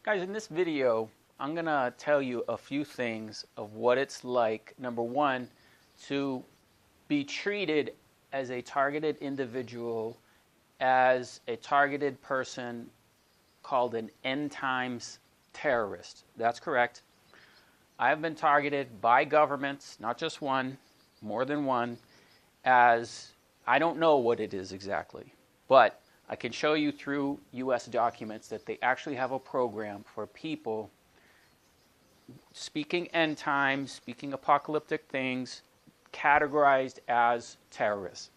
Guys, in this video, I'm going to tell you a few things of what it's like, number one, to be treated as a targeted individual, as a targeted person called an end times terrorist. That's correct. I have been targeted by governments, not just one, more than one, as I don't know what it is exactly, but I can show you through U.S. documents that they actually have a program for people speaking end times, speaking apocalyptic things, categorized as terrorists.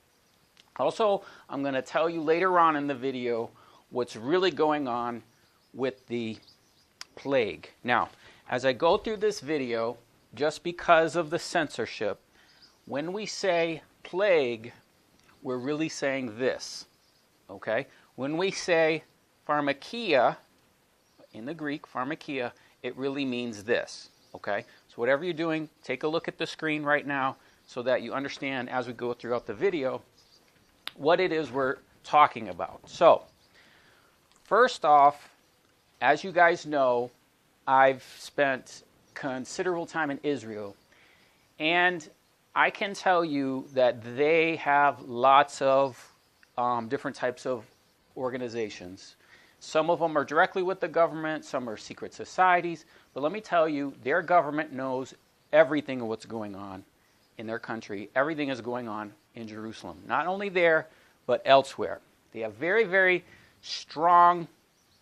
Also, I'm going to tell you later on in the video what's really going on with the plague. Now, as I go through this video, just because of the censorship, when we say plague, we're really saying this, okay? When we say pharmakia, in the Greek, pharmakia, it really means this, okay? So whatever you're doing, take a look at the screen right now so that you understand as we go throughout the video what it is we're talking about. So, first off, as you guys know, I've spent considerable time in Israel, and I can tell you that they have lots of different types of organizations. Some of them are directly with the government, some are secret societies, but let me tell you, their government knows everything of what's going on in their country. Everything is going on in Jerusalem. Not only there, but elsewhere. They have very, very strong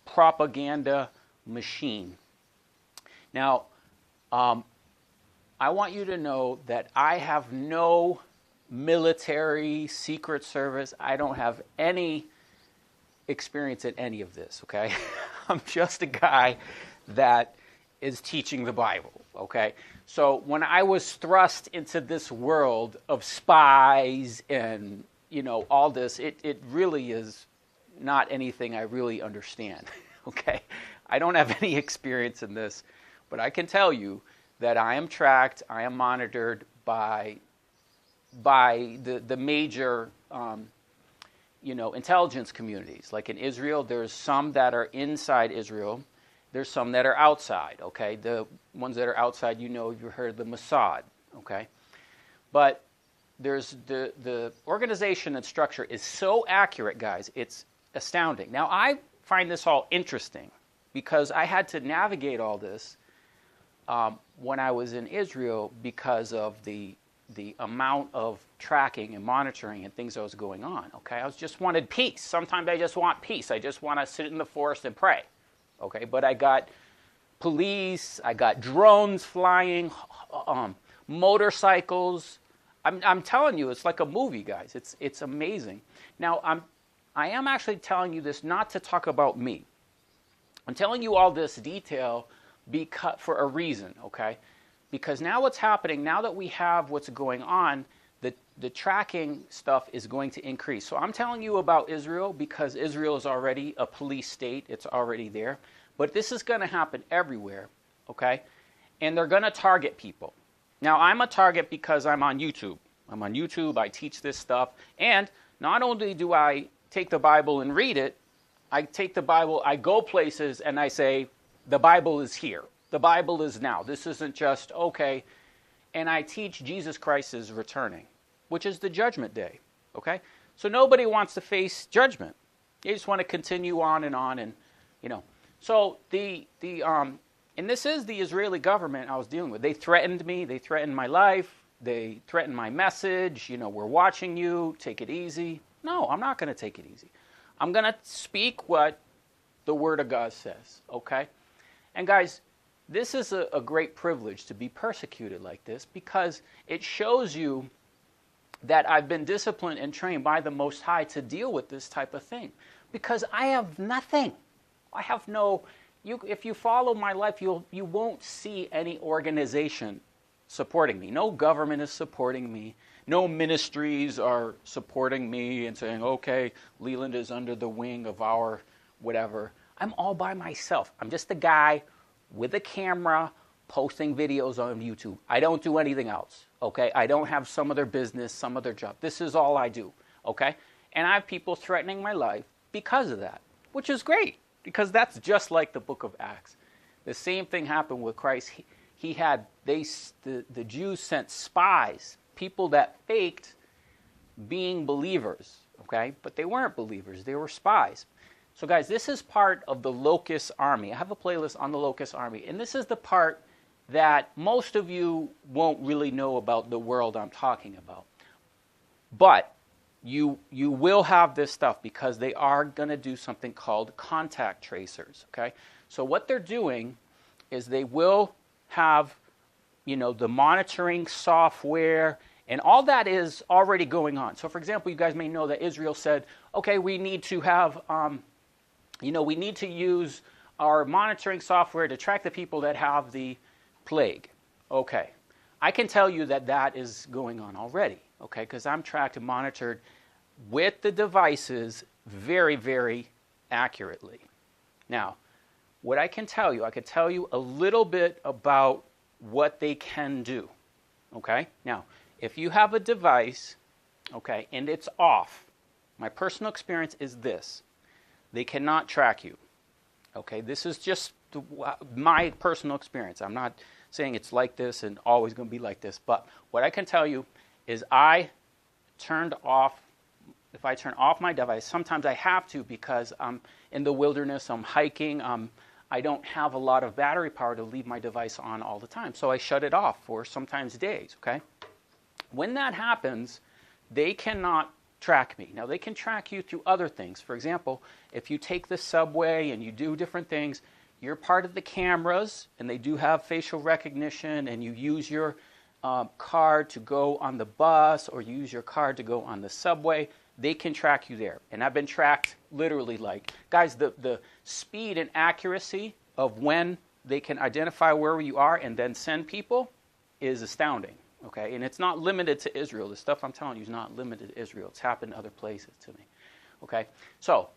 propaganda machine. Now, I want you to know that I have no military, secret service. I don't have any experience in any of this, okay? I'm just a guy that is teaching the Bible, okay? So when I was thrust into this world of spies and, you know, all this, it really is not anything I really understand, okay? I don't have any experience in this, but I can tell you that I am tracked, I am monitored by the major intelligence communities. Like in Israel, there's some that are inside Israel. There's some that are outside, okay? The ones that are outside, you've heard of the Mossad, okay? But there's the organization and structure is so accurate, guys. It's astounding. Now, I find this all interesting because I had to navigate all this when I was in Israel because of the amount of tracking and monitoring and things that was going on, okay? I just wanted peace. Sometimes I just want peace. I just want to sit in the forest and pray, okay? But I got police, I got drones flying, motorcycles. I'm telling you, it's like a movie, guys. It's amazing. Now, I am actually telling you this not to talk about me. I'm telling you all this detail for a reason, okay? Because now what's happening, now that we have what's going on, the tracking stuff is going to increase. So I'm telling you about Israel because Israel is already a police state. It's already there. But this is going to happen everywhere, okay? And they're going to target people. Now, I'm a target because I'm on YouTube. I'm on YouTube. I teach this stuff. And not only do I take the Bible and read it, I take the Bible, I go places, and I say, the Bible is here. The Bible is now. This isn't just, okay. And I teach Jesus Christ is returning, which is the judgment day, okay? So nobody wants to face judgment. They just want to continue on and, So and this is the Israeli government I was dealing with. They threatened me. They threatened my life. They threatened my message. We're watching you. Take it easy. No, I'm not going to take it easy. I'm going to speak what the Word of God says, okay? And guys, this is a great privilege to be persecuted like this because it shows you that I've been disciplined and trained by the Most High to deal with this type of thing. Because I have nothing. I have if you follow my life, you won't see any organization supporting me. No government is supporting me. No ministries are supporting me and saying, okay, Leland is under the wing of our whatever. I'm all by myself. I'm just a guy with a camera posting videos on YouTube. I don't do anything else, okay? I don't have some other business, some other job. This is all I do, okay? And I have people threatening my life because of that, which is great. because that's just like the book of Acts. The same thing happened with Christ. The Jews sent spies, people that faked being believers, okay? But they weren't believers, they were spies. So guys, this is part of the Locust Army. I have a playlist on the Locust Army, and this is the part that most of you won't really know about the world I'm talking about. But you will have this stuff because they are going to do something called contact tracers, okay? So what they're doing is they will have, the monitoring software, and all that is already going on. So for example, you guys may know that Israel said, okay, we need to have, we need to use our monitoring software to track the people that have the plague. Okay, I can tell you that that is going on already, okay, because I'm tracked and monitored with the devices very, very accurately. Now, what I can tell you a little bit about what they can do, okay? Now, if you have a device, okay, and it's off, my personal experience is this. They cannot track you, okay? This is just my personal experience. I'm not saying it's like this and always going to be like this, but what I can tell you is if I turn off my device, sometimes I have to because I'm in the wilderness, I'm hiking, I don't have a lot of battery power to leave my device on all the time, so I shut it off for sometimes days, okay? When that happens, they cannot track me. Now, they can track you through other things. For example, if you take the subway and you do different things, you're part of the cameras, and they do have facial recognition, and you use your card to go on the bus, or you use your card to go on the subway, they can track you there. And I've been tracked literally guys, the speed and accuracy of when they can identify where you are and then send people is astounding, okay? And it's not limited to Israel. The stuff I'm telling you is not limited to Israel. It's happened other places to me, okay? So,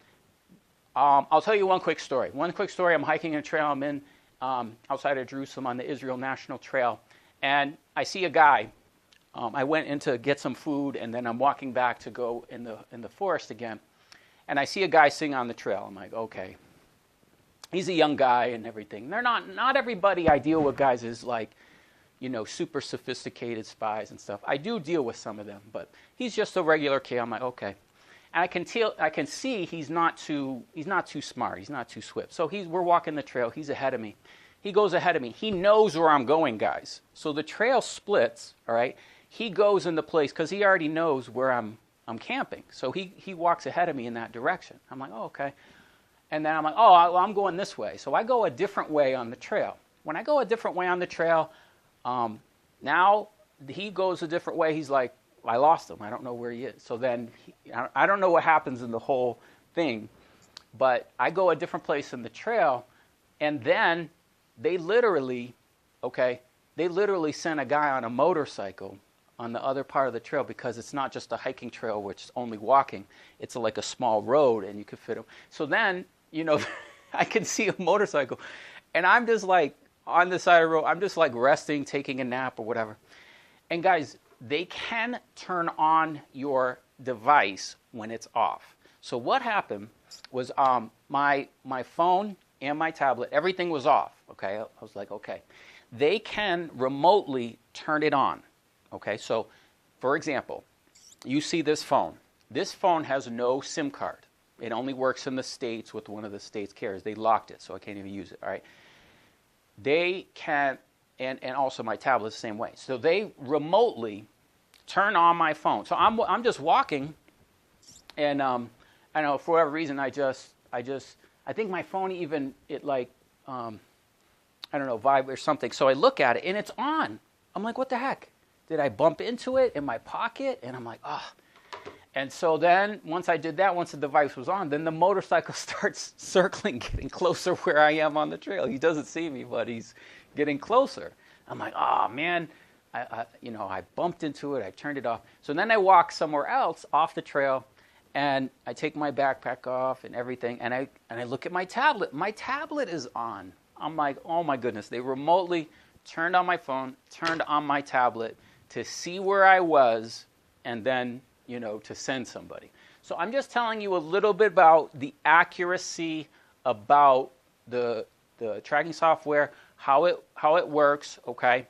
I'll tell you one quick story. I'm hiking a trail. I'm in outside of Jerusalem on the Israel National Trail, and I see a guy. I went in to get some food, and then I'm walking back to go in the forest again, and I see a guy sitting on the trail. I'm like, okay, he's a young guy and everything. They're not everybody I deal with, guys, is like, super sophisticated spies and stuff. I do deal with some of them, but he's just a regular kid. I'm like, okay. And I can see he's not too smart. He's not too swift. So we're walking the trail. He's ahead of me. He goes ahead of me. He knows where I'm going, guys. So the trail splits, all right? He goes into place because he already knows where I'm camping. So he walks ahead of me in that direction. I'm like, oh, okay. And then I'm like, oh, well, I'm going this way. So I go a different way on the trail. When I go a different way on the trail, now he goes a different way. He's like, I lost him. I don't know where he is. So then I don't know what happens in the whole thing, but I go a different place in the trail, and then they literally sent a guy on a motorcycle on the other part of the trail because it's not just a hiking trail, which is only walking. It's like a small road, and you could fit him. So then, I can see a motorcycle, and I'm just like on the side of the road. I'm just like resting, taking a nap or whatever. And guys, they can turn on your device when it's off. So what happened was my phone and my tablet, everything was off, okay? I was like, okay. They can remotely turn it on, okay? So, for example, you see this phone. This phone has no SIM card. It only works in the States with one of the States carriers. They locked it, so I can't even use it, all right? They can, and also my tablet is the same way. So they remotely turn on my phone. So I'm just walking, and I don't know, for whatever reason, I think my phone even, vibe or something. So I look at it, and it's on. I'm like, what the heck? Did I bump into it in my pocket? And I'm like, oh. And so then once I did that, once the device was on, then the motorcycle starts circling, getting closer where I am on the trail. He doesn't see me, but he's getting closer. I'm like, oh, man. I bumped into it. I turned it off. So then I walk somewhere else off the trail, and I take my backpack off and everything, and I look at my tablet. My tablet is on. I'm like, oh my goodness. They remotely turned on my phone, turned on my tablet to see where I was, and then, to send somebody. So I'm just telling you a little bit about the accuracy about the tracking software, how it works, okay?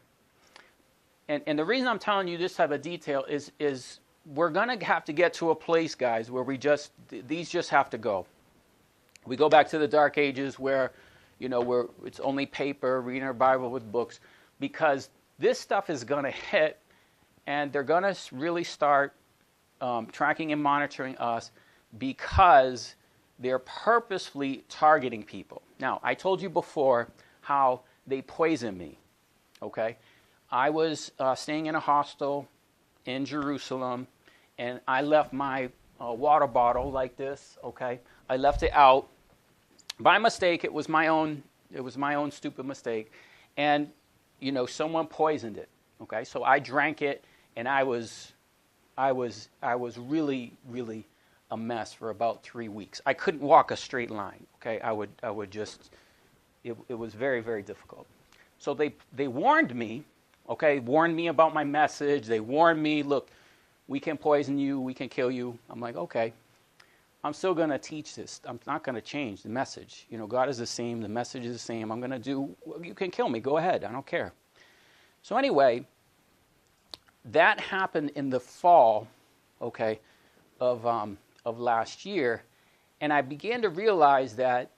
And the reason I'm telling you this type of detail is we're going to have to get to a place, guys, where these just have to go. We go back to the Dark Ages where, where it's only paper, reading our Bible with books, because this stuff is going to hit, and they're going to really start tracking and monitoring us because they're purposefully targeting people. Now, I told you before how they poison me, okay? I was staying in a hostel in Jerusalem, and I left my water bottle like this, okay? I left it out by mistake. It was my own stupid mistake, and someone poisoned it, okay? So I drank it, and I was really, really a mess for about 3 weeks. I couldn't walk a straight line, okay? I would just, it was very, very difficult. So they warned me, okay, warned me about my message. They warned me, look, we can poison you, we can kill you. I'm like, okay, I'm still going to teach this. I'm not going to change the message. God is the same, the message is the same. I'm going to do, you can kill me, go ahead, I don't care. So anyway, that happened in the fall, okay, of last year, and I began to realize that,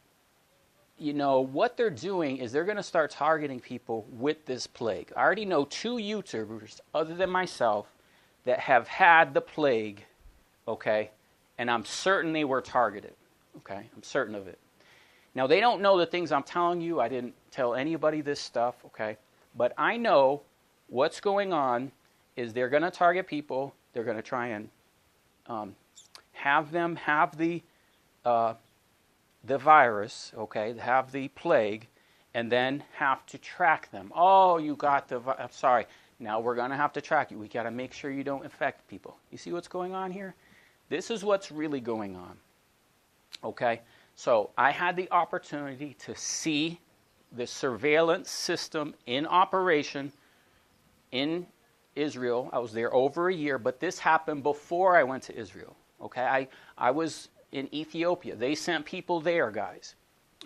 what they're doing is they're going to start targeting people with this plague. I already know 2 YouTubers, other than myself, that have had the plague, okay, and I'm certain they were targeted, okay? I'm certain of it. Now, they don't know the things I'm telling you. I didn't tell anybody this stuff, okay? But I know what's going on is they're going to target people. They're going to try and have them have the virus, okay, have the plague, and then have to track them. Oh, you got I'm sorry. Now we're going to have to track you. We got to make sure you don't infect people. You see what's going on here? This is what's really going on, okay? So I had the opportunity to see the surveillance system in operation in Israel. I was there over a year, but this happened before I went to Israel, okay? I was in Ethiopia. They sent people there, guys.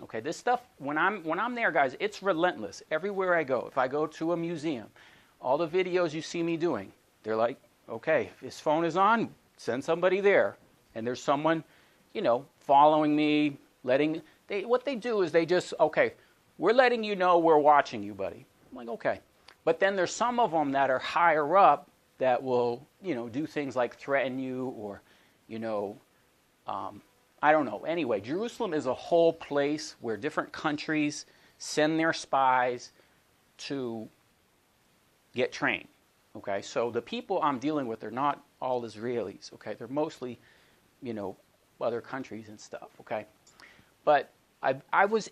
Okay, this stuff, when I'm there, guys, it's relentless. Everywhere I go, if I go to a museum, all the videos you see me doing, they're like, okay, if his phone is on, send somebody there. And there's someone, following me, what they do is they just, okay, we're letting you know we're watching you, buddy. I'm like, okay. But then there's some of them that are higher up that will, do things like threaten you or, I don't know. Anyway, Jerusalem is a whole place where different countries send their spies to get trained. Okay, so the people I'm dealing with are not all Israelis. Okay, they're mostly, other countries and stuff. Okay, but I was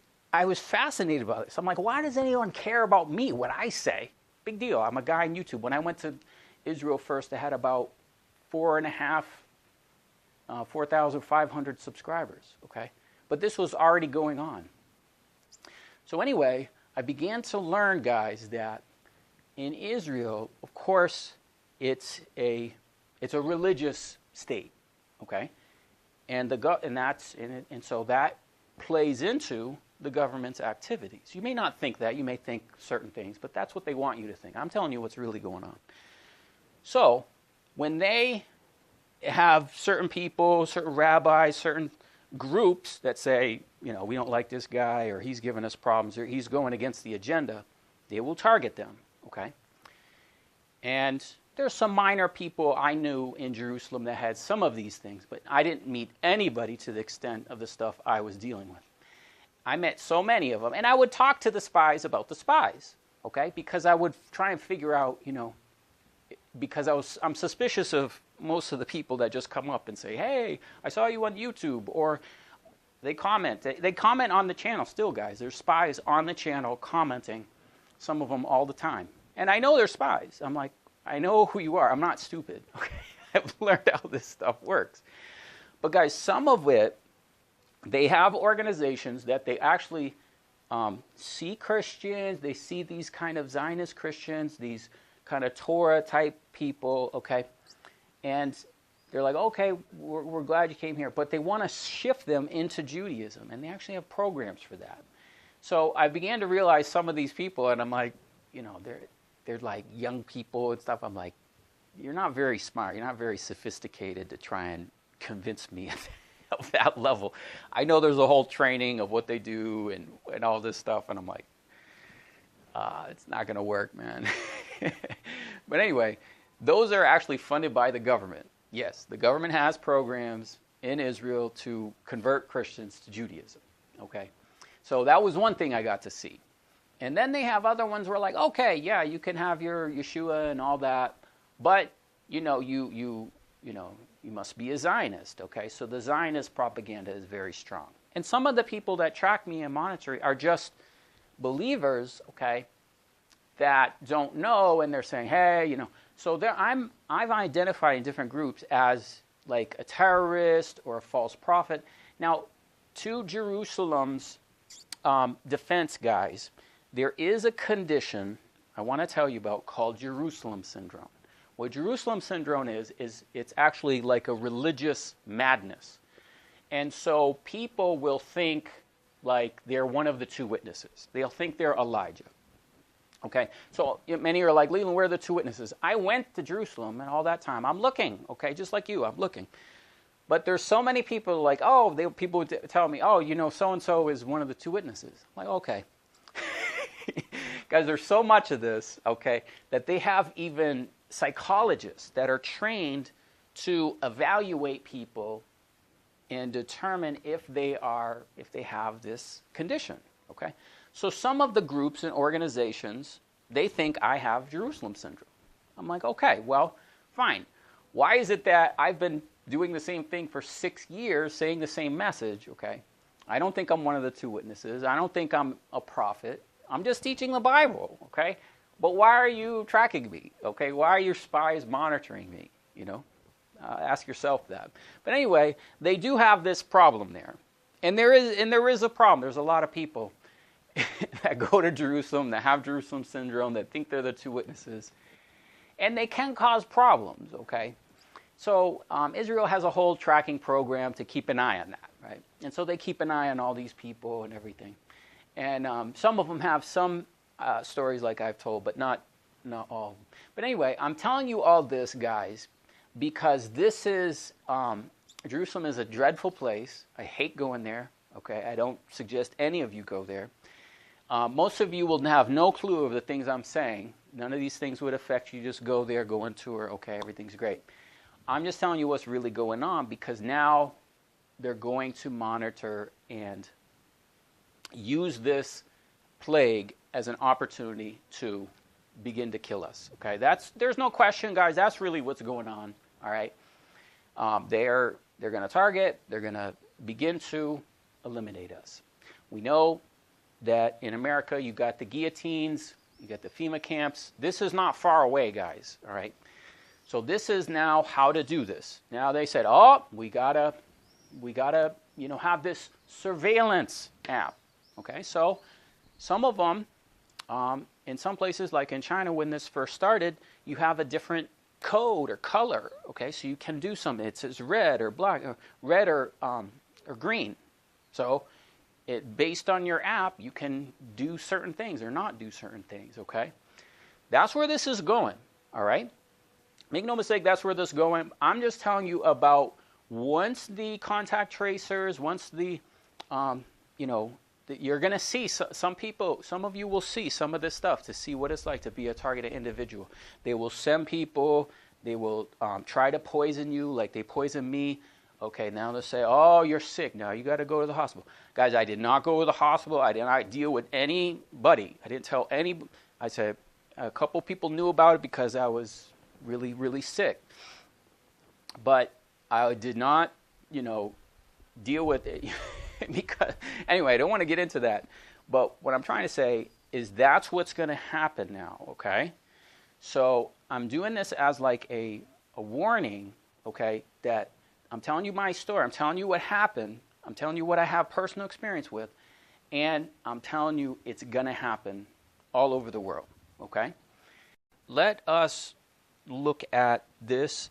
fascinated by this. I'm like, why does anyone care about me? What I say? Big deal. I'm a guy on YouTube. When I went to Israel first, I had about 4,500 subscribers, okay? But this was already going on. So anyway, I began to learn, guys, that in Israel, of course, it's a religious state, okay? And so that plays into the government's activities. You may not think that. You may think certain things, but that's what they want you to think. I'm telling you what's really going on. So when they have certain people, certain rabbis, certain groups that say, we don't like this guy, or he's giving us problems, or he's going against the agenda, they will target them, okay? And there's some minor people I knew in Jerusalem that had some of these things, but I didn't meet anybody to the extent of the stuff I was dealing with. I met so many of them, and I would talk to the spies about the spies, okay? Because I would try and figure out, because I'm suspicious of most of the people that just come up and say, hey, I saw you on YouTube, or they comment. They comment on the channel still, guys. There's spies on the channel commenting, some of them all the time. And I know they're spies. I'm like, I know who you are. I'm not stupid, okay? I've learned how this stuff works. But guys, some of it, they have organizations that they actually see Christians. They see these kind of Zionist Christians, these kind of Torah type people, okay? And they're like, okay, we're glad you came here. But they want to shift them into Judaism, and they actually have programs for that. So I began to realize some of these people, and I'm like, they're like young people and stuff. I'm like, you're not very smart. You're not very sophisticated to try and convince me of that level. I know there's a whole training of what they do and all this stuff, and I'm like, it's not going to work, man. But anyway, those are actually funded by the government. Yes, the government has programs in Israel to convert Christians to Judaism. Okay, so that was one thing I got to see. And then they have other ones where like, okay, yeah, you can have your Yeshua and all that, but you must be a Zionist. Okay, so the Zionist propaganda is very strong. And some of the people that track me and monitor are just believers, okay, that don't know, and they're saying, hey, So I've identified in different groups as like a terrorist or a false prophet. Now, to Jerusalem's defense, guys, there is a condition I want to tell you about called Jerusalem syndrome. What Jerusalem syndrome is it's actually like a religious madness. And so people will think like they're one of the two witnesses. They'll think they're Elijah. Okay, so many are like, Leland, where are the two witnesses? I went to Jerusalem and all that time. I'm looking, okay, just like you, I'm looking. But there's so many people like, people would tell me, so-and-so is one of the two witnesses. I'm like, okay. Guys, there's so much of this, okay, that they have even psychologists that are trained to evaluate people and determine if they have this condition, okay? So some of the groups and organizations, they think I have Jerusalem syndrome. I'm like, okay, well, fine. Why is it that I've been doing the same thing for 6 years, saying the same message, okay? I don't think I'm one of the two witnesses. I don't think I'm a prophet. I'm just teaching the Bible, okay? But why are you tracking me, okay? Why are your spies monitoring me, ask yourself that. But anyway, they do have this problem there. And there is a problem. There's a lot of people that go to Jerusalem, that have Jerusalem syndrome, that think they're the two witnesses. And they can cause problems, okay? So Israel has a whole tracking program to keep an eye on that, right? And so they keep an eye on all these people and everything. And some of them have some stories like I've told, but not all. But anyway, I'm telling you all this, guys, because this is, Jerusalem is a dreadful place. I hate going there, okay? I don't suggest any of you go there. Most of you will have no clue of the things I'm saying. None of these things would affect you. Just go there, go on tour, okay, everything's great. I'm just telling you what's really going on because now they're going to monitor and use this plague as an opportunity to begin to kill us, okay? There's no question, guys, that's really what's going on, all right? They're going to target, they're going to begin to eliminate us. We know that in America, you got the guillotines, you got the FEMA camps. This is not far away, guys, all right? So this is now how to do this. Now they said, we gotta have this surveillance app, okay? So some of them, in some places, like in China when this first started, you have a different code or color, okay? So you can do something. It says red or black, or red or green. So based on your app, you can do certain things or not do certain things, okay? That's where this is going, all right? Make no mistake, that's where this is going. I'm just telling you about once the contact tracers, once you're going to see some people, some of you will see some of this stuff to see what it's like to be a targeted individual. They will send people, they will try to poison you like they poisoned me. Okay, now they'll say, you're sick. Now you got to go to the hospital. Guys, I did not go to the hospital. I did not deal with anybody. I didn't tell any. I said a couple people knew about it because I was really, really sick. But I did not, deal with it. Because anyway, I don't want to get into that. But what I'm trying to say is that's what's going to happen now, okay? So I'm doing this as like a warning, okay, that I'm telling you my story. I'm telling you what happened. I'm telling you what I have personal experience with. And I'm telling you it's going to happen all over the world, okay? Let us look at this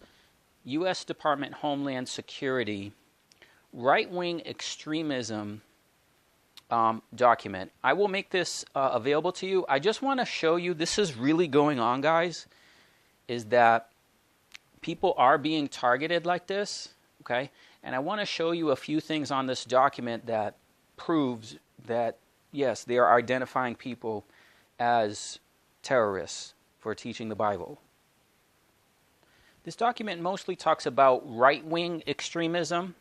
U.S. Department of Homeland Security right-wing extremism document. I will make this available to you. I just want to show you this is really going on, guys, is that people are being targeted like this, okay? And I want to show you a few things on this document that proves that, yes, they are identifying people as terrorists for teaching the Bible. This document mostly talks about right-wing extremism,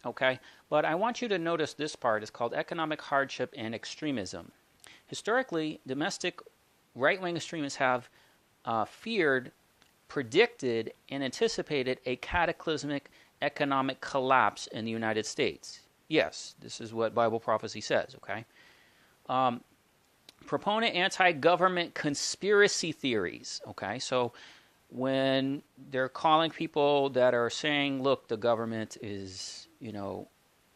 okay? But I want you to notice this part. It's called economic hardship and extremism. Historically, domestic right-wing extremists have feared, predicted, and anticipated a cataclysmic economic collapse in the United States. Yes, this is what Bible prophecy says, okay? Proponent anti-government conspiracy theories, okay? So when they're calling people that are saying, look, the government is, you know,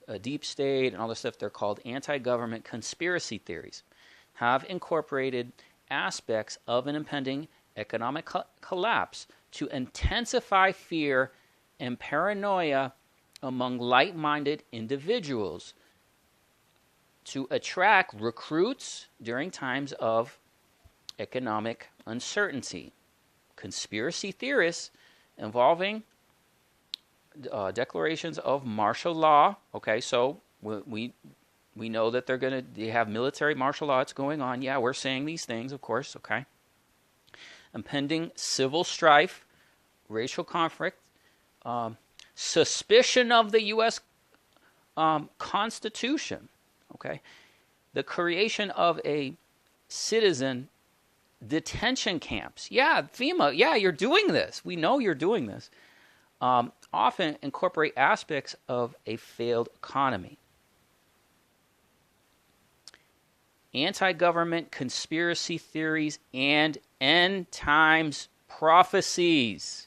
a deep state and all this stuff, they're called anti-government conspiracy theories, have incorporated aspects of an impending economic collapse to intensify fear and paranoia among like-minded individuals, to attract recruits during times of economic uncertainty. Conspiracy theorists involving declarations of martial law. Okay, so we know that they have military martial law. It's going on. Yeah, we're saying these things, of course. Okay. Impending civil strife, racial conflict, suspicion of the U.S. Constitution. Okay, the creation of a citizen detention camps. Yeah, FEMA. Yeah, you're doing this. We know you're doing this. Often incorporate aspects of a failed economy. Anti-government conspiracy theories and end times prophecies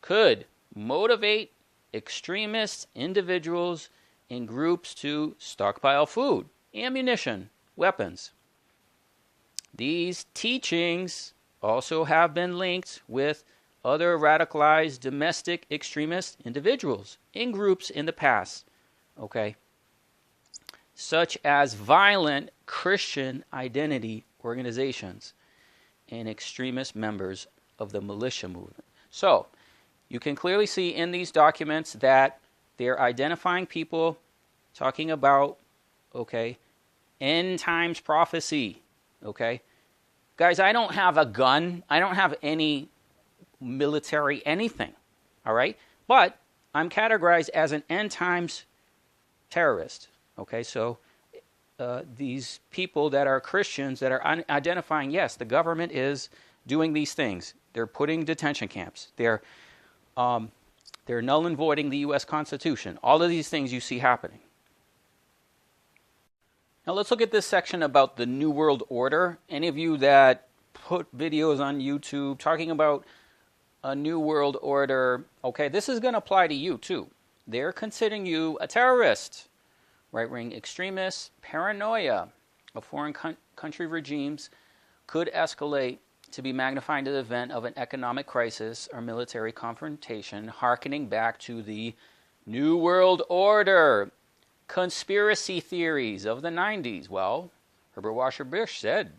could motivate extremist individuals and groups to stockpile food, ammunition, weapons. These teachings also have been linked with other radicalized domestic extremist individuals in groups in the past, okay, such as violent Christian identity organizations and extremist members of the militia movement. So, you can clearly see in these documents that they're identifying people, talking about, okay, end times prophecy, okay. Guys, I don't have a gun. I don't have any military anything, all right? But I'm categorized as an end times terrorist, okay? So these people that are Christians that are identifying, yes, the government is doing these things. They're putting detention camps. They're null and voiding the U.S. Constitution. All of these things you see happening. Now let's look at this section about the New World Order. Any of you that put videos on YouTube talking about a New World Order, okay, this is going to apply to you too. They're considering you a terrorist. Right-wing extremists, paranoia of foreign country regimes could escalate to be magnified to the event of an economic crisis or military confrontation, hearkening back to the New World Order. Conspiracy theories of the 90s. Well, Herbert Washer Bush said,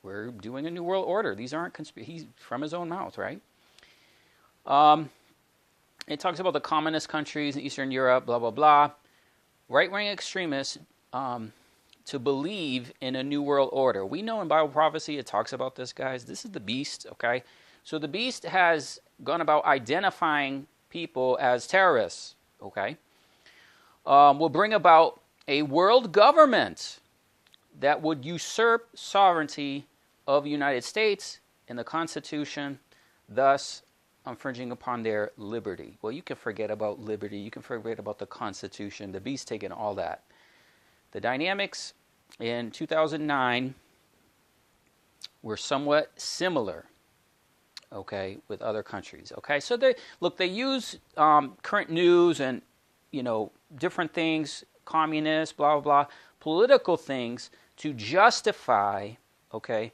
we're doing a New World Order. These aren't he's from his own mouth, right? It talks about the communist countries in Eastern Europe, blah, blah, blah. Right-wing extremists to believe in a New World Order. We know in Bible prophecy it talks about this, guys. This is the beast, okay? So the beast has gone about identifying people as terrorists, okay? Will bring about a world government that would usurp sovereignty of the United States and the Constitution, thus infringing upon their liberty. Well, you can forget about liberty. You can forget about the Constitution. The beast taking all that. The dynamics in 2009 were somewhat similar, okay, with other countries. Okay, so they use current news and, you know, different things, communists, blah, blah, blah, political things to justify, okay,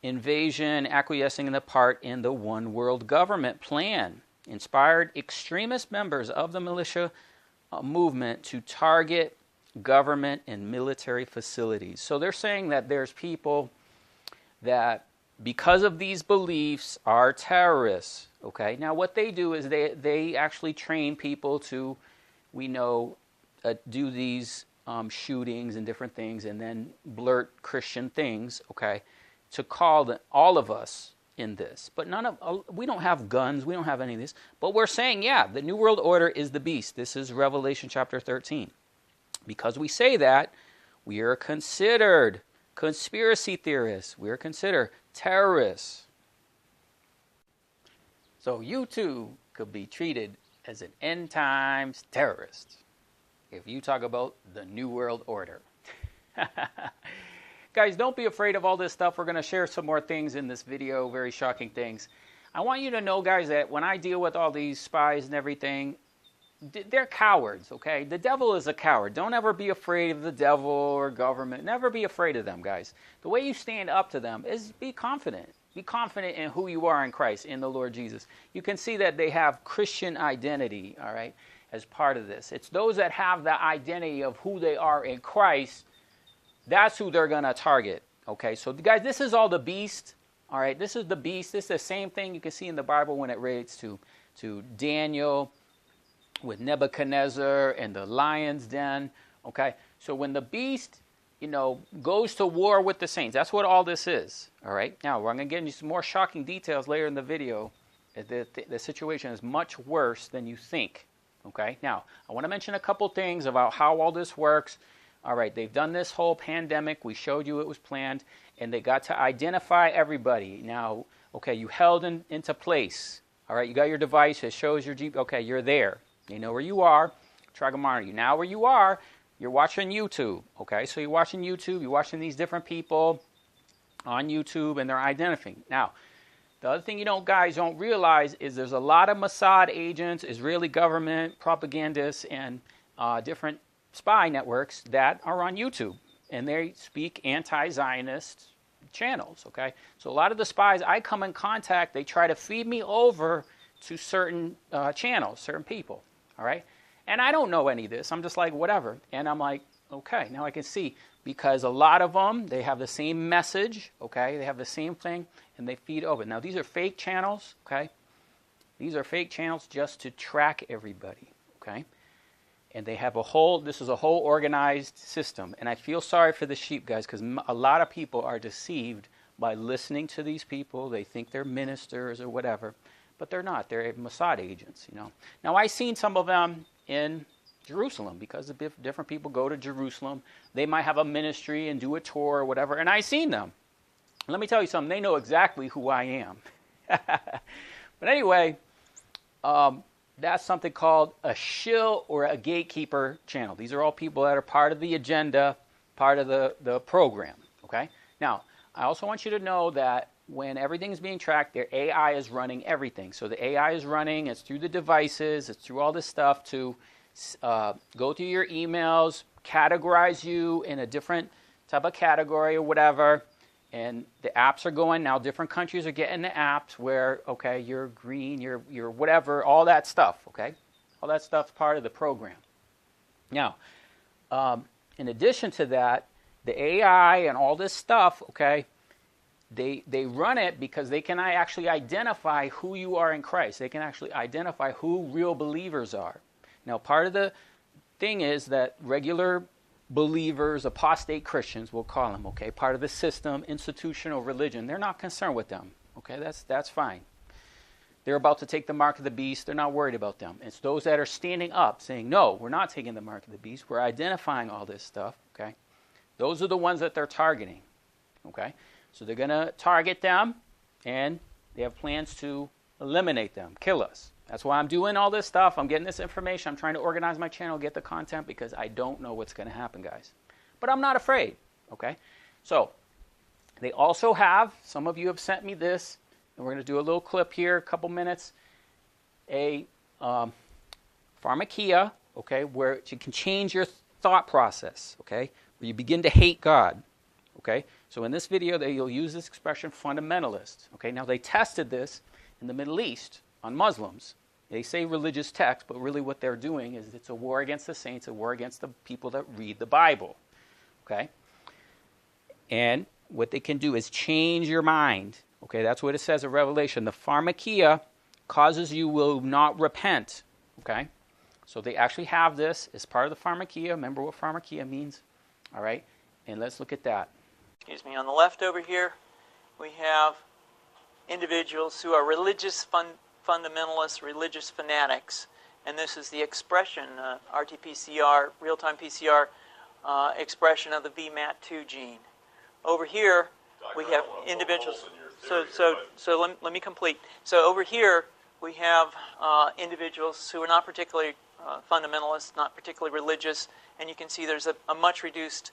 invasion, acquiescing in the part in the one world government plan. inspired extremist members of the militia movement to target government and military facilities. So they're saying that there's people that, because of these beliefs, are terrorists. Okay, now what they do is they actually train people to, we know, do these shootings and different things, and then blurt Christian things. Okay, to call all of us in this, but we don't have guns, we don't have any of this, but we're saying, yeah, the New World Order is the beast. This is Revelation chapter 13. Because we say that, we are considered conspiracy theorists. We are considered terrorists. So you too could be treated as an end times terrorist if you talk about the New World Order. Guys, don't be afraid of all this stuff. We're going to share some more things in this video, very shocking things. I want you to know, guys, that when I deal with all these spies and everything, they're cowards, okay? The devil is a coward. Don't ever be afraid of the devil or government. Never be afraid of them, guys. The way you stand up to them is be confident. Be confident in who you are in Christ, in the Lord Jesus. You can see that they have Christian identity, all right, as part of this. It's those that have the identity of who they are in Christ. That's who they're going to target, okay? So, guys, this is all the beast, all right? This is the beast. This is the same thing you can see in the Bible when it relates to Daniel, with Nebuchadnezzar and the lion's den, okay? So when the beast, goes to war with the saints, that's what all this is, all right? Now, we're going to get into some more shocking details later in the video. The situation is much worse than you think, okay? Now, I want to mention a couple things about how all this works. All right, they've done this whole pandemic. We showed you it was planned, and they got to identify everybody. Now, okay, you held into place, all right? You got your device. It shows your Jeep. Okay, you're there. They know where you are, try to monitor you. Now where you are, you're watching YouTube, okay? So you're watching YouTube, you're watching these different people on YouTube, and they're identifying. Now, the other thing guys don't realize is there's a lot of Mossad agents, Israeli government, propagandists, and different spy networks that are on YouTube, and they speak anti-Zionist channels, okay? So a lot of the spies I come in contact, they try to feed me over to certain channels, certain people. All right? And I don't know any of this. I'm just like, whatever. And I'm like, okay, now I can see. Because a lot of them, they have the same message, okay? They have the same thing, and they feed over. Now, these are fake channels, okay? These are fake channels just to track everybody, okay? And they have this is a whole organized system. And I feel sorry for the sheep, guys, because a lot of people are deceived by listening to these people. They think they're ministers or whatever. But they're not. They're Mossad agents, Now, I've seen some of them in Jerusalem because different people go to Jerusalem. They might have a ministry and do a tour or whatever, and I've seen them. Let me tell you something. They know exactly who I am. But anyway, that's something called a shill or a gatekeeper channel. These are all people that are part of the agenda, part of the program, okay? Now, I also want you to know that when everything is being tracked, their AI is running everything. So the AI is running, it's through the devices, it's through all this stuff to go through your emails, categorize you in a different type of category or whatever. And the apps are going, now different countries are getting the apps where, okay, you're green, you're whatever, all that stuff, okay? All that stuff's part of the program. Now, in addition to that, the AI and all this stuff, okay, they run it because they can actually identify who you are in Christ. They can actually identify who real believers are. Now, part of the thing is that regular believers, apostate Christians, we'll call them, okay, part of the system, institutional religion, they're not concerned with them, okay, that's fine. They're about to take the mark of the beast. They're not worried about them. It's those that are standing up saying, no, we're not taking the mark of the beast. We're identifying all this stuff, okay? Those are the ones that they're targeting, okay? So they're going to target them, and they have plans to eliminate them, kill us. That's why I'm doing all this stuff. I'm getting this information. I'm trying to organize my channel, get the content, because I don't know what's going to happen, guys. But I'm not afraid, okay? So they also have, some of you have sent me this, and we're going to do a little clip here, a couple minutes, a pharmakia, okay, where you can change your thought process, okay, where you begin to hate God, okay? So in this video, you'll use this expression, fundamentalist. Okay, now they tested this in the Middle East on Muslims. They say religious text, but really what they're doing is it's a war against the saints, a war against the people that read the Bible. Okay? And what they can do is change your mind. Okay, that's what it says in Revelation. The pharmakia causes you will not repent. Okay? So they actually have this as part of the pharmakia. Remember what pharmakia means? All right? And let's look at that. Excuse me. On the left over here, we have individuals who are religious fundamentalists, religious fanatics. And this is the expression, RT-PCR, real-time PCR expression of the VMAT2 gene. Over here, we have individuals. So let me complete. So over here, we have individuals who are not particularly fundamentalists, not particularly religious, and you can see there's a much reduced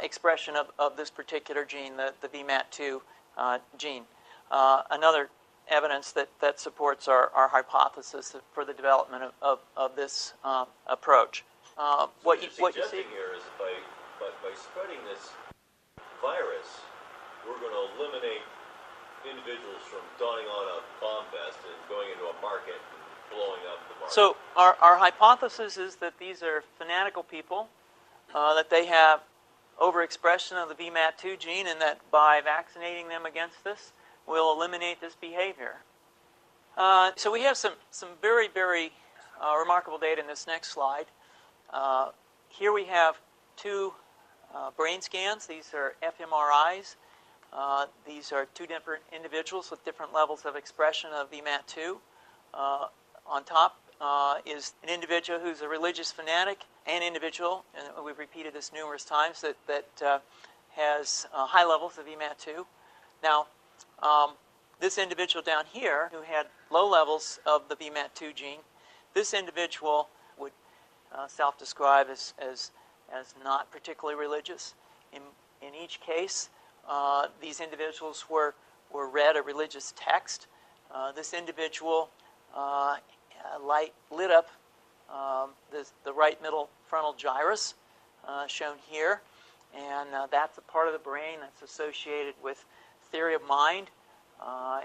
expression of this particular gene, the VMAT2 gene. Another evidence that supports our hypothesis for the development of this approach. What you're suggesting here is by spreading this virus, we're going to eliminate individuals from donning on a bomb vest and going into a market and blowing up the market. So our hypothesis is that these are fanatical people, that they have overexpression of the VMAT2 gene, and that by vaccinating them against this, we'll eliminate this behavior. So we have some very, very remarkable data in this next slide. Here we have two brain scans. These are fMRIs. These are two different individuals with different levels of expression of VMAT2. On top is an individual who's a religious fanatic, an individual, and we've repeated this numerous times, that has high levels of VMAT2. Now, this individual down here who had low levels of the VMAT2 gene, this individual would self-describe as not particularly religious. In each case, these individuals were read a religious text. This individual lit up the right middle frontal gyrus, shown here, and that's a part of the brain that's associated with theory of mind.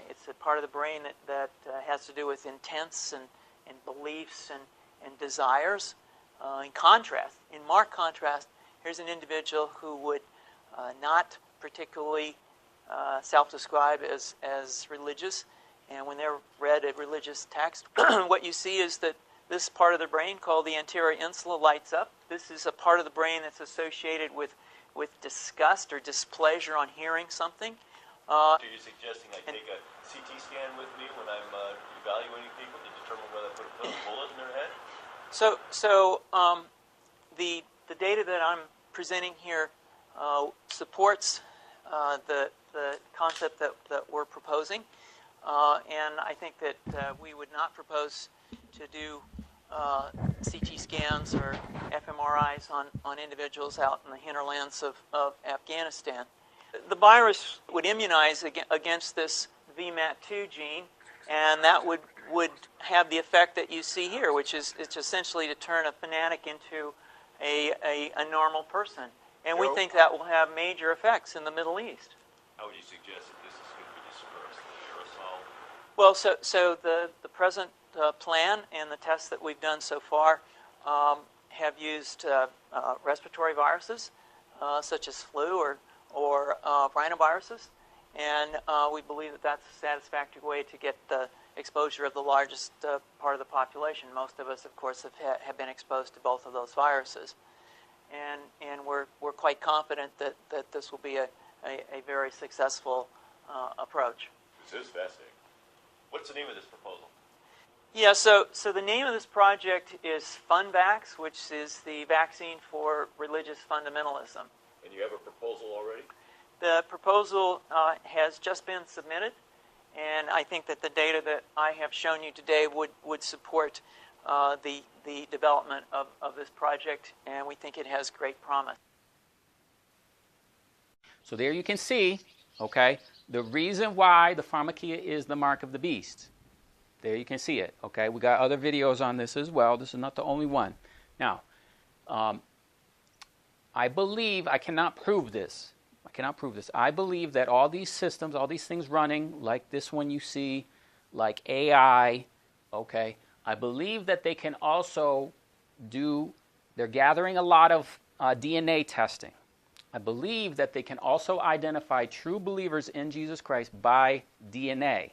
It's a part of the brain that has to do with intents and beliefs and desires. In marked contrast, here's an individual who would not particularly self-describe as religious, and when they're read a religious text, what you see is that this part of the brain called the anterior insula lights up. This is a part of the brain that's associated with disgust or displeasure on hearing something. So you're suggesting I take a CT scan with me when I'm evaluating people to determine whether I put a bullet in their head? So the data that I'm presenting here supports the concept that we're proposing, and I think that we would not propose to do CT scans or fMRIs on individuals out in the hinterlands of Afghanistan. The virus would immunize against this VMAT2 gene, and that would have the effect that you see here, which is it's essentially to turn a fanatic into a normal person. And we think that will have major effects in the Middle East. How would you suggest that this is going to be dispersed, the aerosol? Well, so the present plan and the tests that we've done so far have used respiratory viruses, such as flu or rhinoviruses, and we believe that that's a satisfactory way to get the exposure of the largest part of the population. Most of us, of course, have been exposed to both of those viruses, and we're quite confident that this will be a very successful approach. This is fascinating. What's the name of this proposal? Yeah, so the name of this project is FunVax, which is the vaccine for religious fundamentalism. And you have a proposal already? The proposal has just been submitted, and I think that the data that I have shown you today would support the development of this project, and we think it has great promise. So there you can see, okay, the reason why the pharmakia is the mark of the beast. There you can see it, okay? We got other videos on this as well. This is not the only one. Now, I believe, I cannot prove this. I believe that all these systems, all these things running, like this one you see, like AI, okay, I believe that they can also they're gathering a lot of DNA testing. I believe that they can also identify true believers in Jesus Christ by DNA.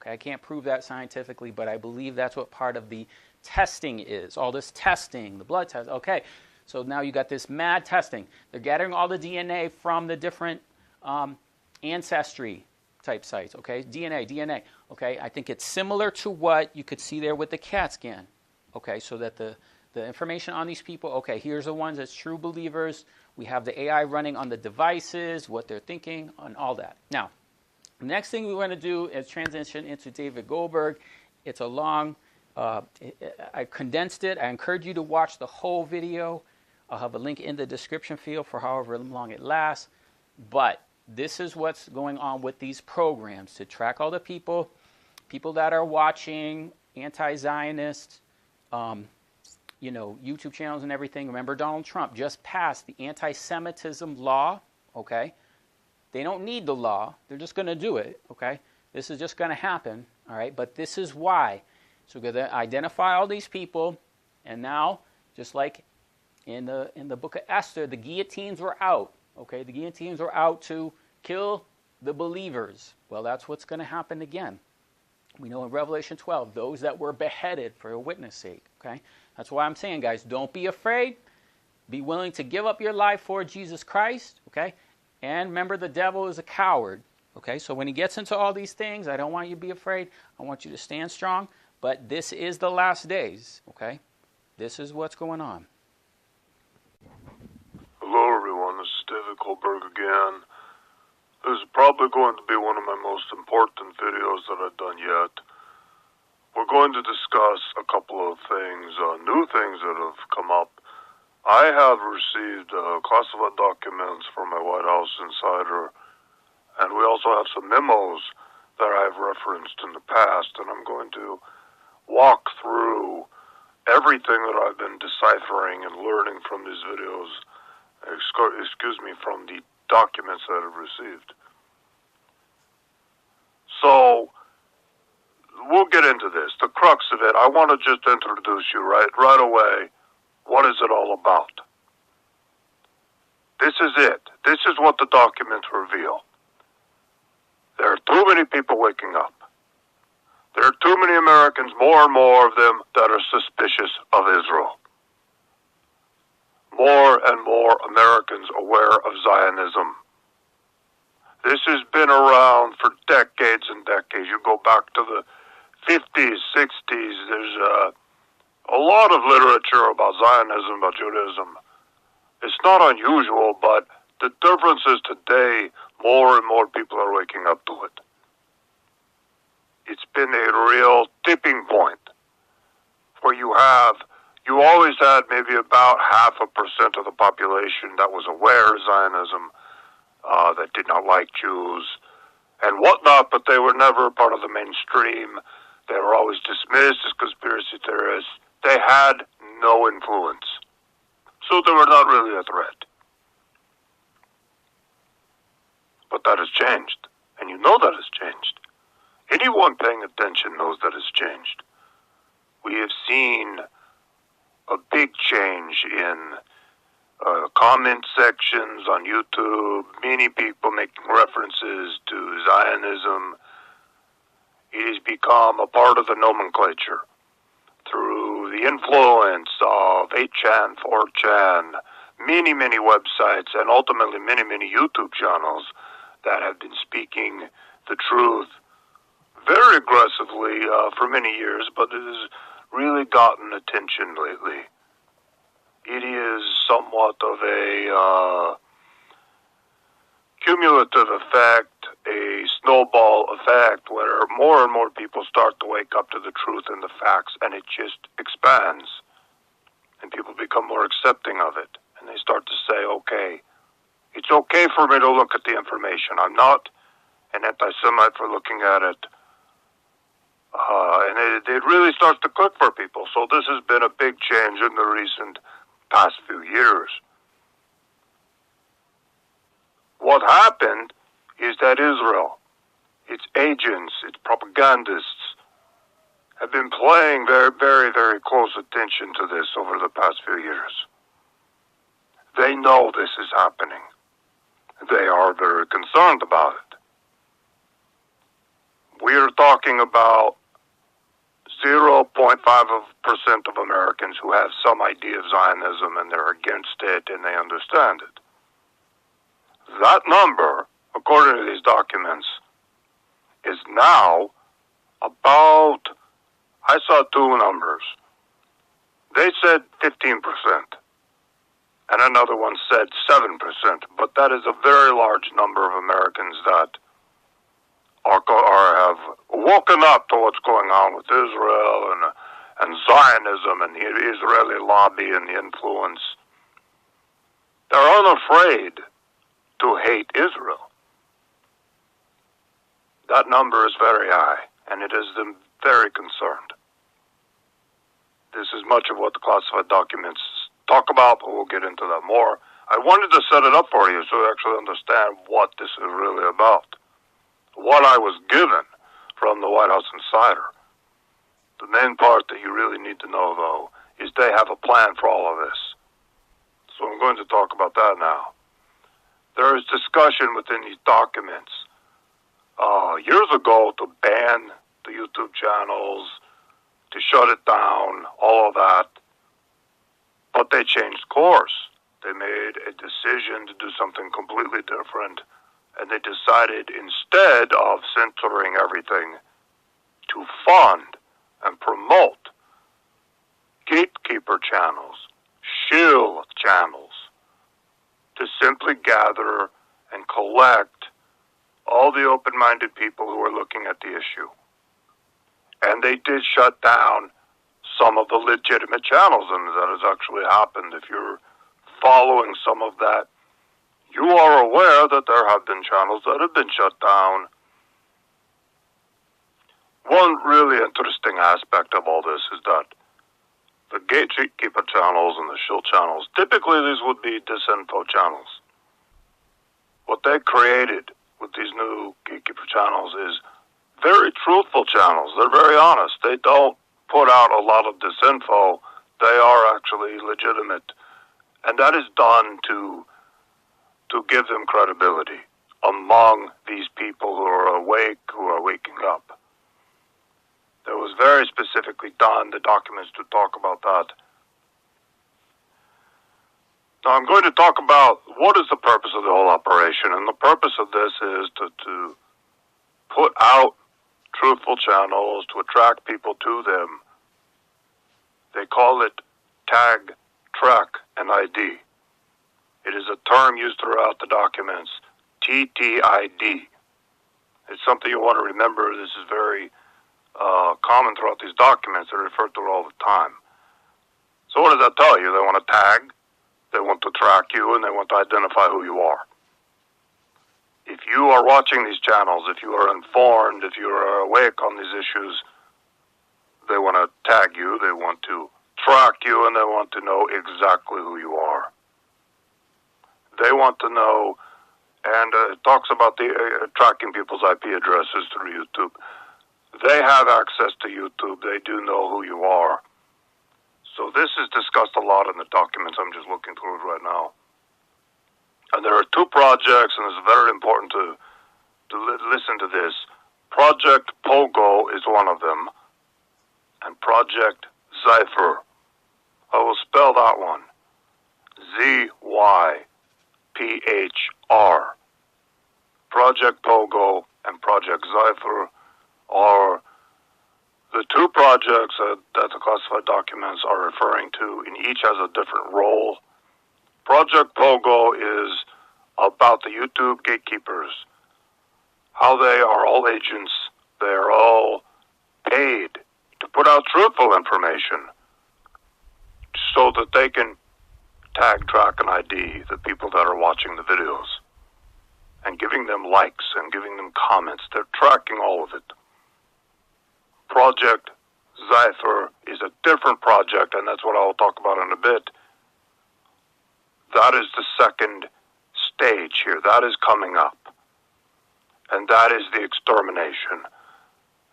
Okay, I can't prove that scientifically, but I believe that's what part of the testing is. All this testing, the blood test. Okay, so now you got this mad testing. They're gathering all the DNA from the different ancestry type sites. Okay, DNA. Okay, I think it's similar to what you could see there with the CAT scan. Okay, so that the information on these people, okay, here's the ones that's true believers. We have the AI running on the devices, what they're thinking, and all that. Now, the next thing we want to do is transition into David Goldberg. It's a long, I condensed it. I encourage you to watch the whole video. I'll have a link in the description field for however long it lasts. But this is what's going on with these programs to track all the people that are watching anti-Zionist, YouTube channels and everything. Remember, Donald Trump just passed the anti-Semitism law, okay? They don't need the law. They're just going to do it, okay? This is just going to happen, all right? But this is why. So we're going to identify all these people, and now, just like in the book of Esther, the guillotines were out, okay? The guillotines were out to kill the believers. Well, that's what's going to happen again. We know in Revelation 12, those that were beheaded for a witness' sake, okay? That's why I'm saying, guys, don't be afraid. Be willing to give up your life for Jesus Christ, okay? And remember, the devil is a coward, okay? So when he gets into all these things, I don't want you to be afraid. I want you to stand strong. But this is the last days, okay? This is what's going on. Hello, everyone. This is David Goldberg again. This is probably going to be one of my most important videos that I've done yet. We're going to discuss a couple of things, new things that have come up. I have received classified documents from my White House insider, and we also have some memos that I've referenced in the past, and I'm going to walk through everything that I've been deciphering and learning from these videos, from the documents that I've received. So, we'll get into this. The crux of it, I want to just introduce you right away. What is it all about? This is it. This is what the documents reveal. There are too many people waking up. There are too many Americans, more and more of them, that are suspicious of Israel. More and more Americans aware of Zionism. This has been around for decades and decades. You go back to the 50s, 60s, there's a lot of literature about Zionism, about Judaism. It's not unusual, but the difference is today, more and more people are waking up to it. It's been a real tipping point where you always had maybe about 0.5% of the population that was aware of Zionism, that did not like Jews and whatnot, but they were never part of the mainstream. They were always dismissed as conspiracy theorists. They had no influence. So they were not really a threat. But that has changed. And you know that has changed. Anyone paying attention knows that has changed. We have seen a big change in comment sections on YouTube, many people making references to Zionism. It has become a part of the nomenclature through the influence of 8chan, 4chan, many websites, and ultimately many YouTube channels that have been speaking the truth very aggressively for many years, but it has really gotten attention lately. It is somewhat of a cumulative effect, a snowball effect, where more and more people start to wake up to the truth and the facts, and it just expands. And people become more accepting of it. And they start to say, okay, it's okay for me to look at the information. I'm not an anti-Semite for looking at it. And it really starts to click for people. So this has been a big change in the recent past few years. What happened is that Israel, its agents, its propagandists, have been paying very, very, very close attention to this over the past few years. They know this is happening. They are very concerned about it. We are talking about 0.5% of Americans who have some idea of Zionism and they're against it and they understand it. That number, according to these documents, is now about, I saw two numbers. They said 15%, and another one said 7%, but that is a very large number of Americans that have woken up to what's going on with Israel and Zionism and the Israeli lobby and the influence. They're unafraid to hate Israel. That number is very high, and it has them very concerned. This is much of what the classified documents talk about, but we'll get into that more. I wanted to set it up for you so you actually understand what this is really about. What I was given from the White House Insider. The main part that you really need to know, though, is they have a plan for all of this. So I'm going to talk about that now. There is discussion within these documents years ago to ban the YouTube channels, to shut it down, all of that. But they changed course. They made a decision to do something completely different. And they decided, instead of censoring everything, to fund and promote gatekeeper channels, shield channels, to simply gather and collect all the open-minded people who are looking at the issue. And they did shut down some of the legitimate channels, and that has actually happened. If you're following some of that, you are aware that there have been channels that have been shut down. One really interesting aspect of all this is that the gatekeeper channels and the shield channels, typically these would be disinfo channels. What they created with these new gatekeeper channels is very truthful channels. They're very honest. They don't put out a lot of disinfo. They are actually legitimate. And that is done to give them credibility among these people who are awake, who are waking up. There was very specifically done, the documents to talk about that. Now I'm going to talk about what is the purpose of the whole operation, and the purpose of this is to put out truthful channels, to attract people to them. They call it tag, track, and ID. It is a term used throughout the documents, TTID. It's something you want to remember. This is very common throughout these documents. They're referred to it all the time. So what does that tell you? They want to tag, they want to track you, and they want to identify who you are. If you are watching these channels, if you are informed, if you are awake on these issues, they want to tag you, they want to track you, and they want to know exactly who you are. They want to know, and it talks about the tracking people's IP addresses through YouTube. They have access to YouTube. They do know who you are. So this is discussed a lot in the documents. I'm just looking through it right now. And there are two projects, and it's very important to listen to this. Project Pogo is one of them, and Project Zypher. I will spell that one. ZYPHR. Project Pogo and Project Zypher are the two projects that the classified documents are referring to, and each has a different role. Project Pogo is about the YouTube gatekeepers, how they are all agents. They are all paid to put out truthful information so that they can tag, track, and ID the people that are watching the videos and giving them likes and giving them comments. They're tracking all of it. Project Zypher is a different project, and that's what I'll talk about in a bit. That is the second stage here. That is coming up. And that is the extermination.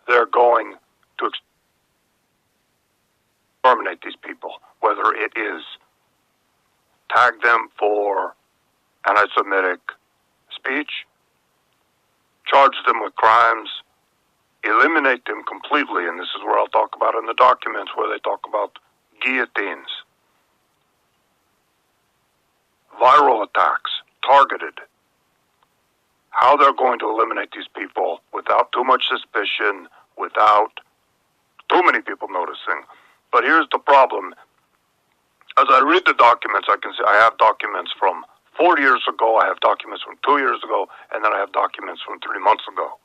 They're going to terminate these people, whether it is tag them for anti-Semitic speech, charge them with crimes, eliminate them completely, and this is where I'll talk about in the documents where they talk about guillotines, viral attacks, targeted, how they're going to eliminate these people without too much suspicion, without too many people noticing. But here's the problem. As I read the documents, I can see I have documents from 4 years ago, I have documents from 2 years ago, and then I have documents from 3 months ago.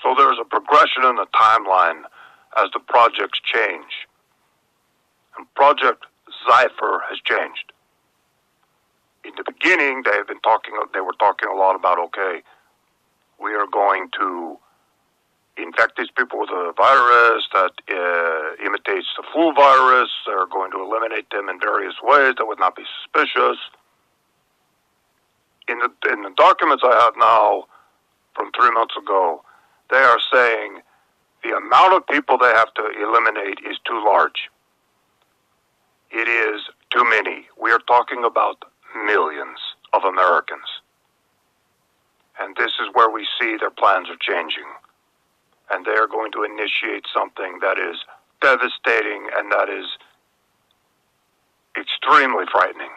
So there's a progression in the timeline as the projects change. And Project Zephyr has changed. In the beginning, they were talking a lot about, okay, we are going to infect these people with a virus that imitates the flu virus. They're going to eliminate them in various ways that would not be suspicious. In the documents I have now from 3 months ago, they are saying the amount of people they have to eliminate is too large. It is too many. We are talking about millions of Americans. And this is where we see their plans are changing. And they are going to initiate something that is devastating and that is extremely frightening.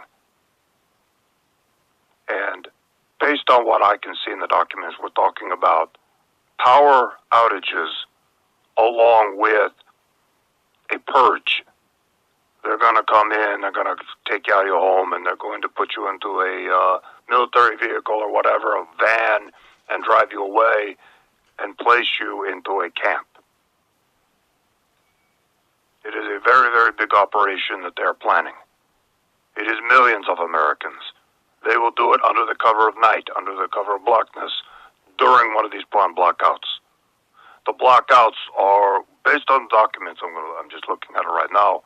And based on what I can see in the documents, we're talking about power outages along with a purge. They're going to come in, they're going to take you out of your home, and they're going to put you into a military vehicle or whatever, a van, and drive you away and place you into a camp. It is a very, very big operation that they're planning. It is millions of Americans. They will do it under the cover of night, under the cover of blackness, during one of these planned blackouts. The blackouts are based on documents. I'm just looking at it right now.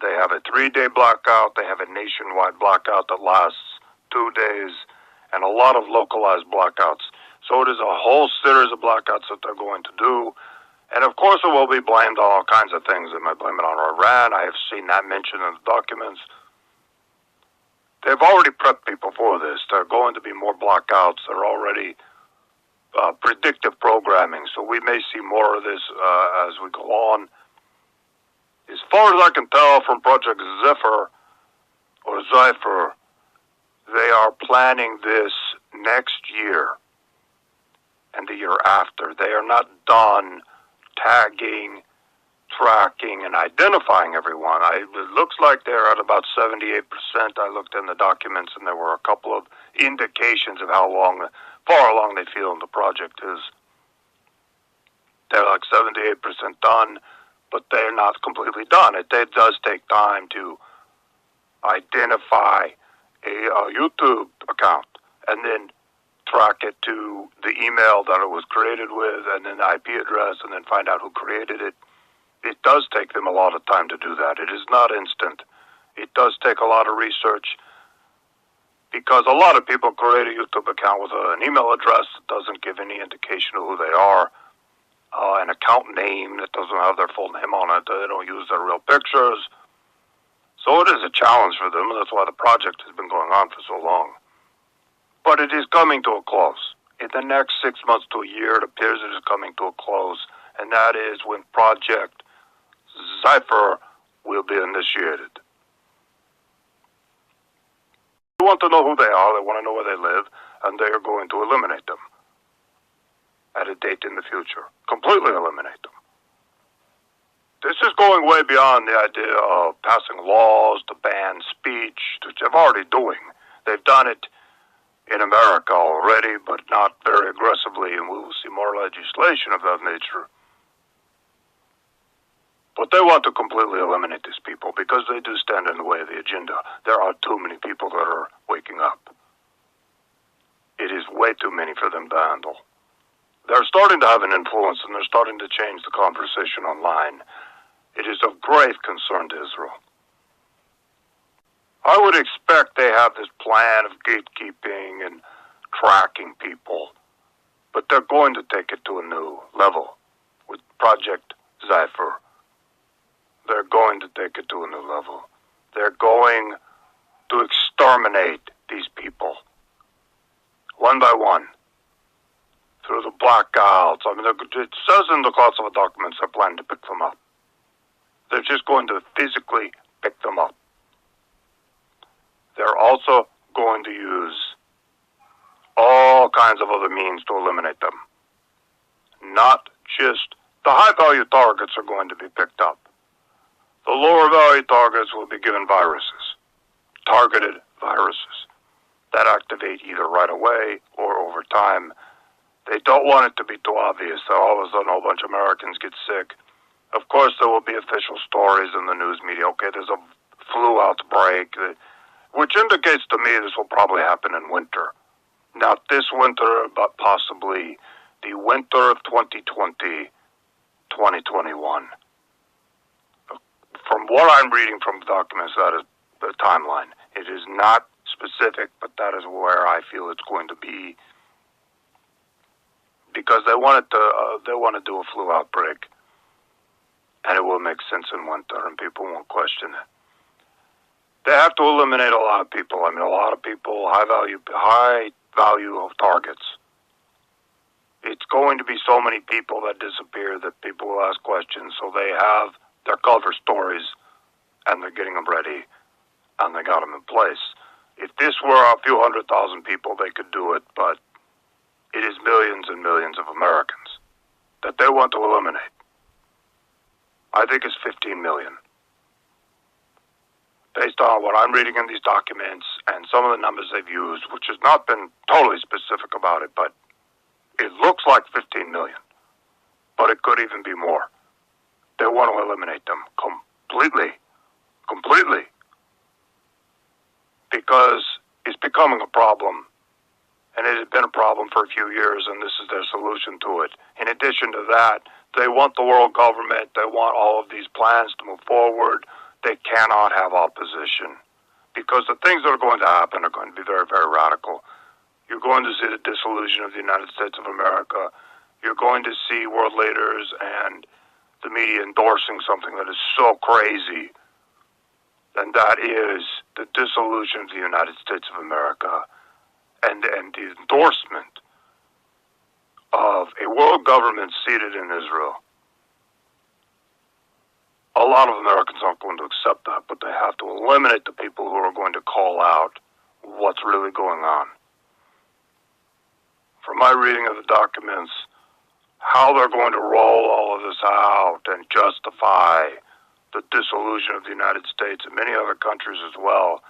They have a 3-day blackout. They have a nationwide blackout that lasts 2 days, and a lot of localized blackouts. So it is a whole series of blackouts that they're going to do. And of course it will be blamed on all kinds of things. They might blame it on Iran. I have seen that mentioned in the documents. They've already prepped people for this. There are going to be more blackouts. They're already predictive programming. So we may see more of this as we go on. As far as I can tell from Project Zephyr, they are planning this next year and the year after. They are not done tagging, tracking, and identifying everyone. It looks like they're at about 78%. I looked in the documents, and there were a couple of indications of how far along they feel the project is. They're like 78% done, but they're not completely done. It does take time to identify a YouTube account and then track it to the email that it was created with and then the IP address and then find out who created it. It does take them a lot of time to do that. It is not instant. It does take a lot of research because a lot of people create a YouTube account with an email address that doesn't give any indication of who they are, an account name that doesn't have their full name on it. They don't use their real pictures. So it is a challenge for them, and that's why the project has been going on for so long. But it is coming to a close. In the next 6 months to a year, it appears it is coming to a close, and that is when Project Zephyr will be initiated. They want to know who they are, they want to know where they live, and they are going to eliminate them at a date in the future. Completely eliminate them. This is going way beyond the idea of passing laws to ban speech, which they're already doing. They've done it in America already, but not very aggressively, and we will see more legislation of that nature. But they want to completely eliminate these people because they do stand in the way of the agenda. There are too many people that are waking up. It is way too many for them to handle. They're starting to have an influence, and they're starting to change the conversation online. It is of grave concern to Israel. I would expect they have this plan of gatekeeping and tracking people, but they're going to take it to a new level with Project Zephyr. they're going to take it to a new level. They're going to exterminate these people, one by one, through the blackouts. I mean, it says in the classified documents they're planning to pick them up. They're just going to physically pick them up. They're also going to use all kinds of other means to eliminate them. Not just the high-value targets are going to be picked up. The lower-value targets will be given viruses, targeted viruses, that activate either right away or over time. They don't want it to be too obvious that all of a sudden a whole bunch of Americans get sick. Of course, there will be official stories in the news media. Okay, there's a flu outbreak, which indicates to me this will probably happen in winter. Not this winter, but possibly the winter of 2020, 2021. From what I'm reading from the documents, that is the timeline. It is not specific, but that is where I feel it's going to be, because they want to do a flu outbreak, and it will make sense in winter, and people won't question it. They have to eliminate a lot of people. I mean, a lot of people, high value of targets. It's going to be so many people that disappear that people will ask questions, so they have their cover stories, and they're getting them ready, and they got them in place. If this were a few 100,000 people, they could do it, but it is millions and millions of Americans that they want to eliminate. I think it's 15 million. Based on what I'm reading in these documents and some of the numbers they've used, which has not been totally specific about it, but it looks like 15 million. But it could even be more. They want to eliminate them completely. Because it's becoming a problem, and it has been a problem for a few years, and this is their solution to it. In addition to that, they want the world government, they want all of these plans to move forward. They cannot have opposition, because the things that are going to happen are going to be very, very radical. You're going to see the dissolution of the United States of America. You're going to see world leaders and the media endorsing something that is so crazy, and that is the dissolution of the United States of America and the endorsement of a world government seated in Israel. A lot of Americans aren't going to accept that, but they have to eliminate the people who are going to call out what's really going on. From my reading of the documents, how they're going to roll all of this out and justify the dissolution of the United States and many other countries as well,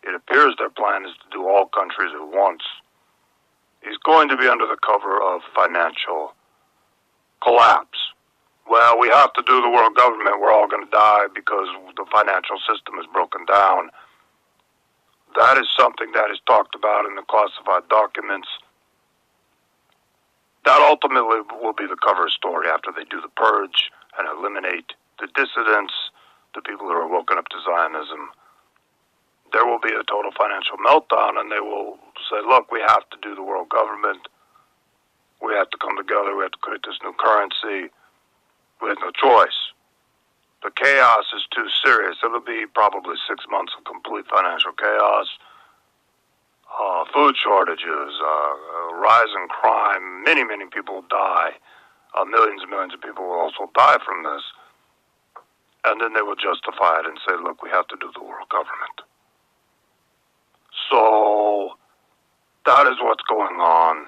it appears their plan is to do all countries at once. Is going to be under the cover of financial collapse. Well, we have to do the world government. We're all going to die because the financial system is broken down. That is something that is talked about in the classified documents. That ultimately will be the cover story after they do the purge and eliminate the dissidents, the people who are woken up to Zionism. There will be a total financial meltdown, and they will say, look, we have to do the world government. We have to come together. We have to create this new currency. We have no choice. The chaos is too serious. It'll be probably 6 months of complete financial chaos, food shortages, rise in crime. Many, many people will die. Millions and millions of people will also die from this. And then they will justify it and say, look, we have to do the world government. So that is what's going on.